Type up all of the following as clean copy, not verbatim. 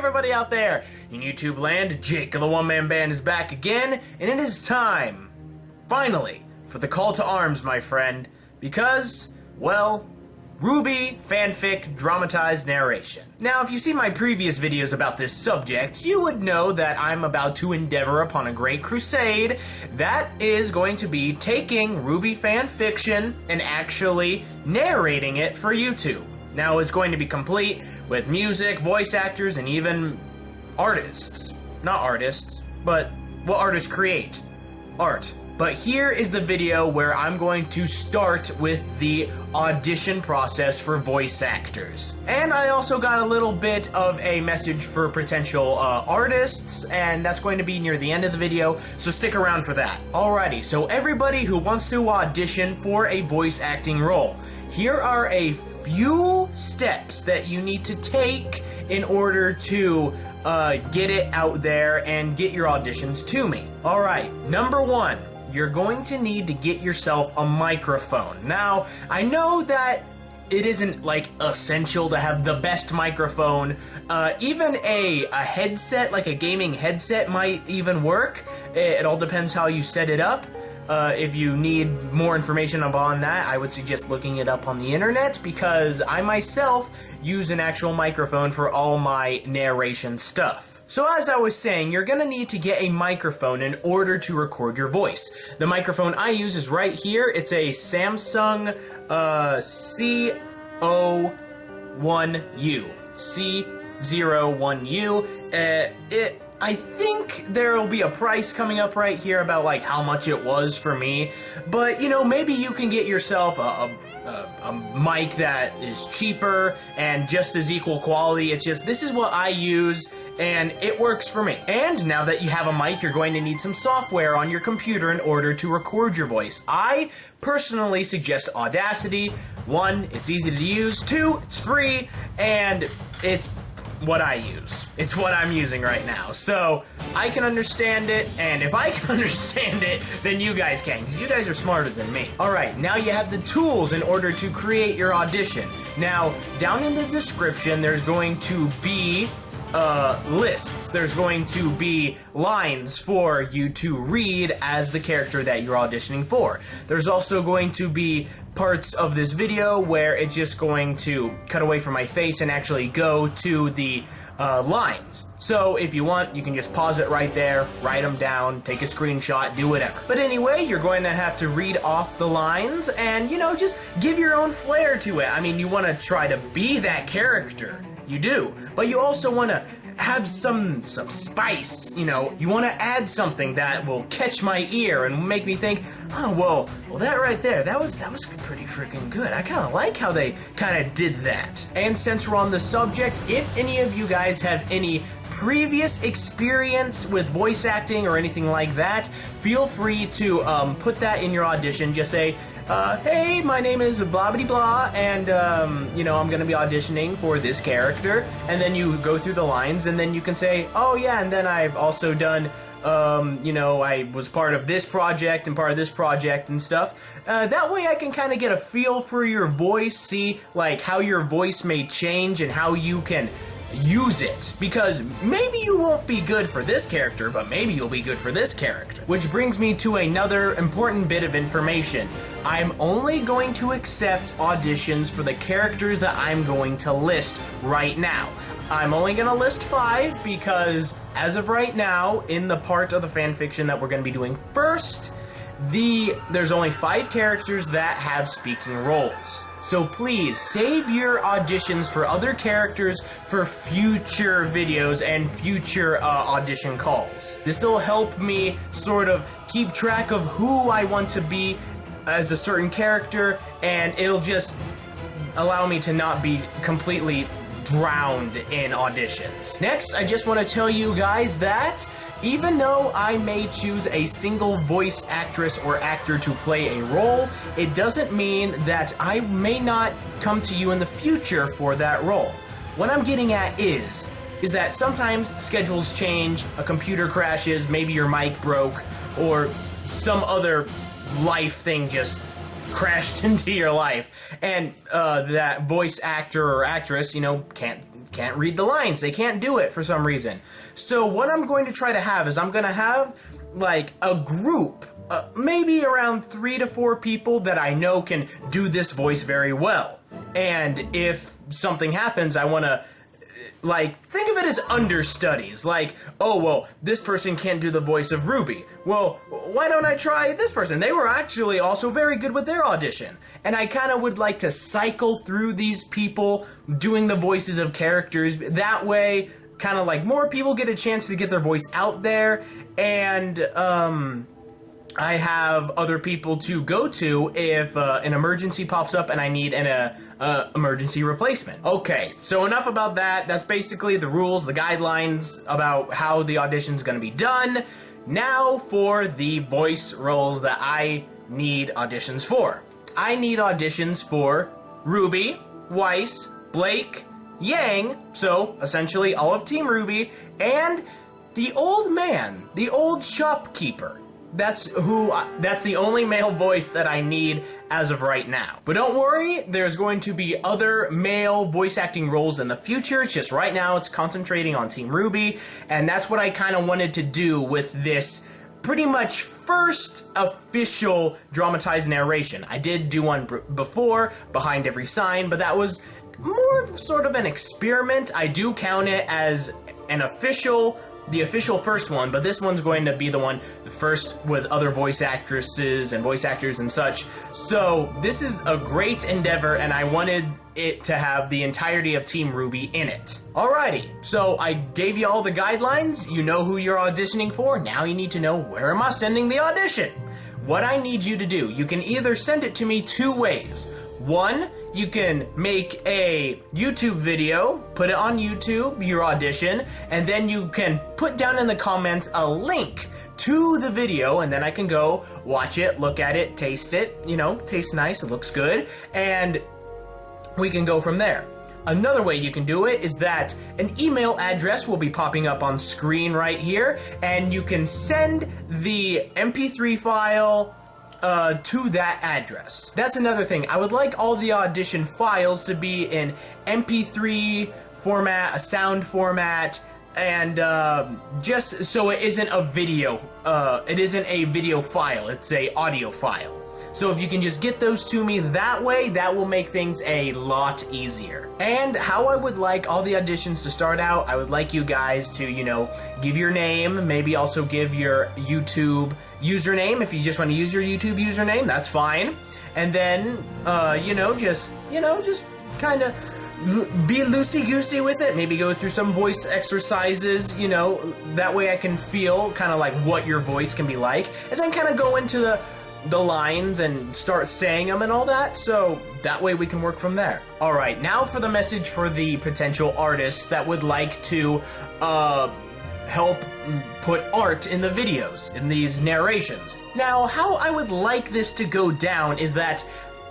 everybody out there in YouTube land, Jake of the One Man Band is back again, and it is time, finally, for the call to arms, my friend, because, well, RWBY fanfic dramatized narration. Now, if you see my previous videos about this subject, you would know that I'm about to endeavor upon a great crusade that is going to be taking RWBY fanfiction and actually narrating it for YouTube. Now, it's going to be complete with music, voice actors, and even artists. Not artists, but what artists create. Art. But here is the video where I'm going to start with the audition process for voice actors. And I also got a little bit of a message for potential artists, and that's going to be near the end of the video, so stick around for that. Alrighty, so everybody who wants to audition for a voice acting role, here are a few steps that you need to take in order to get it out there and get your auditions to me. Alright, number one. You're going to need to get yourself a microphone. Now, I know that it isn't like essential to have the best microphone. Even a headset, like a gaming headset, might even work. It all depends how you set it up. If you need more information upon that, I would suggest looking it up on the internet, because I myself use an actual microphone for all my narration stuff. So as I was saying, you're gonna need to get a microphone in order to record your voice. The microphone I use is right here. It's a Samsung C01U. C01U. I think there'll be a price coming up right here about like how much it was for me, but you know, maybe you can get yourself a mic that is cheaper and just as equal quality. It's just, this is what I use and it works for me. And now that you have a mic, you're going to need some software on your computer in order to record your voice. I personally suggest Audacity. 1, it's easy to use. 2, it's free, and it's what I use. It's what I'm using right now. So I can understand it, and if I can understand it, then you guys can, because you guys are smarter than me. Alright, now you have the tools in order to create your audition. Now, down in the description, there's going to be lists. There's going to be lines for you to read as the character that you're auditioning for. There's also going to be parts of this video where it's just going to cut away from my face and actually go to the lines. So if you want, you can just pause it right there, write them down, take a screenshot, do whatever. But anyway, you're going to have to read off the lines and, you know, just give your own flair to it. I mean, you want to try to be that character. You do, but you also want to have some spice, you know. You want to add something that will catch my ear and make me think, oh, well, that right there, that was pretty freaking good. I kind of like how they kind of did that. And since we're on the subject, if any of you guys have any previous experience with voice acting or anything like that, feel free to put that in your audition. Just say, hey, my name is blah blah blah, and you know, I'm gonna be auditioning for this character, and then you go through the lines, and then you can say, oh yeah, and then I've also done, you know, I was part of this project and part of this project and stuff. That way I can kind of get a feel for your voice, see like how your voice may change and how you can use it, because maybe you won't be good for this character, but maybe you'll be good for this character. Which brings me to another important bit of information. I'm only going to accept auditions for the characters that I'm going to list right now. I'm only going to list 5 because as of right now, in the part of the fanfiction that we're going to be doing first, there's only 5 characters that have speaking roles. So please save your auditions for other characters for future videos and future audition calls. This will help me sort of keep track of who I want to be as a certain character, and it'll just allow me to not be completely drowned in auditions. Next, I just want to tell you guys that even though I may choose a single voice actress or actor to play a role, it doesn't mean that I may not come to you in the future for that role. What I'm getting at is that sometimes schedules change, a computer crashes, maybe your mic broke, or some other life thing just crashed into your life, and that voice actor or actress, you know, can't can't read the lines. They can't do it for some reason. So what I'm going to try to have is I'm going to have like a group, maybe around 3 to 4 people that I know can do this voice very well. And if something happens, I want to, like, think of it as understudies. Like, oh, well, this person can't do the voice of RWBY. Well, why don't I try this person? They were actually also very good with their audition. And I kind of would like to cycle through these people doing the voices of characters. That way, kind of like more people get a chance to get their voice out there. And, I have other people to go to if an emergency pops up and I need an emergency replacement. Okay, so enough about that. That's basically the rules, the guidelines about how the audition's gonna be done. Now for the voice roles that I need auditions for. I need auditions for RWBY, Weiss, Blake, Yang, so essentially all of Team RWBY, and the old man, the old shopkeeper. That's the only male voice that I need as of right now. But don't worry, there's going to be other male voice acting roles in the future. It's just right now it's concentrating on Team RWBY, and that's what I kind of wanted to do with this pretty much first official dramatized narration. I did do one before, Behind Every Sign, but that was more of sort of an experiment. I do count it as an official, the official first one, but this one's going to be the first with other voice actresses and voice actors and such. So this is a great endeavor, and I wanted it to have the entirety of Team RWBY in it. Alrighty, so I gave you all the guidelines. You know who you're auditioning for. Now you need to know, where am I sending the audition? What I need you to do, you can either send it to me 2 ways. One, you can make a YouTube video, put it on YouTube, your audition, and then you can put down in the comments a link to the video, and then I can go watch it, look at it, taste it, you know, tastes nice, it looks good, and we can go from there. Another way you can do it is that an email address will be popping up on screen right here, and you can send the MP3 file to that address. That's another thing. I would like all the audition files to be in MP3 format, a sound format, and just so it isn't a video. It isn't a video file. It's a audio file. So if you can just get those to me that way, that will make things a lot easier. And how I would like all the auditions to start out, I would like you guys to, you know, give your name, maybe also give your YouTube username. If you just want to use your YouTube username, that's fine. And then, just kind of be loosey-goosey with it. Maybe go through some voice exercises, you know, that way I can feel kind of like what your voice can be like. And then kind of go into the lines and start saying them and all that, so that way we can work from there. Alright, now for the message for the potential artists that would like to help put art in the videos, in these narrations. Now, how I would like this to go down is that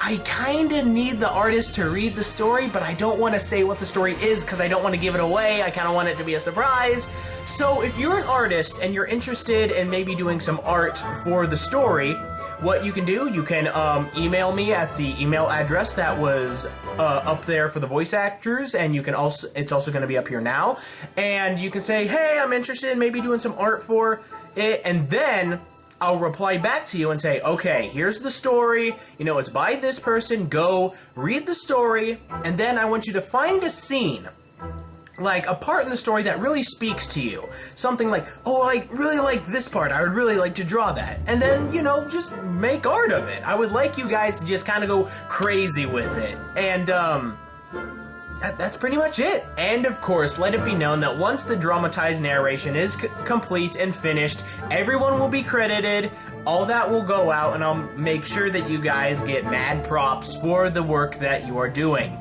I kinda need the artist to read the story, but I don't want to say what the story is because I don't want to give it away. I kinda want it to be a surprise. So if you're an artist and you're interested in maybe doing some art for the story, what you can do, you can email me at the email address that was up there for the voice actors, and you can also, it's also going to be up here now, and you can say, hey, I'm interested in maybe doing some art for it, and then I'll reply back to you and say, okay, here's the story, you know, it's by this person, go read the story, and then I want you to find a scene, like a part in the story that really speaks to you. Something like, oh, I really like this part, I would really like to draw that. And then, you know, just make art of it. I would like you guys to just kind of go crazy with it. And, that's pretty much it. And of course, let it be known that once the dramatized narration is complete and finished, everyone will be credited, all that will go out, and I'll make sure that you guys get mad props for the work that you are doing.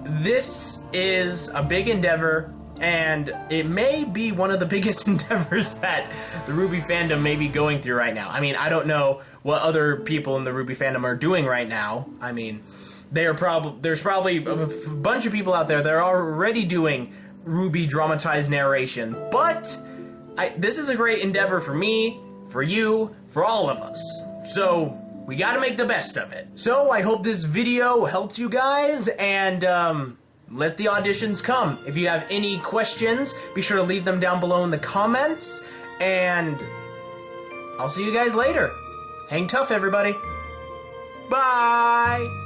This is a big endeavor, and it may be one of the biggest endeavors that the RWBY fandom may be going through right now. I mean, I don't know what other people in the RWBY fandom are doing right now. I mean, there's probably a bunch of people out there that are already doing RWBY dramatized narration, but this is a great endeavor for me, for you, for all of us. So we gotta make the best of it. So I hope this video helped you guys, and let the auditions come. If you have any questions, be sure to leave them down below in the comments, and I'll see you guys later. Hang tough, everybody. Bye!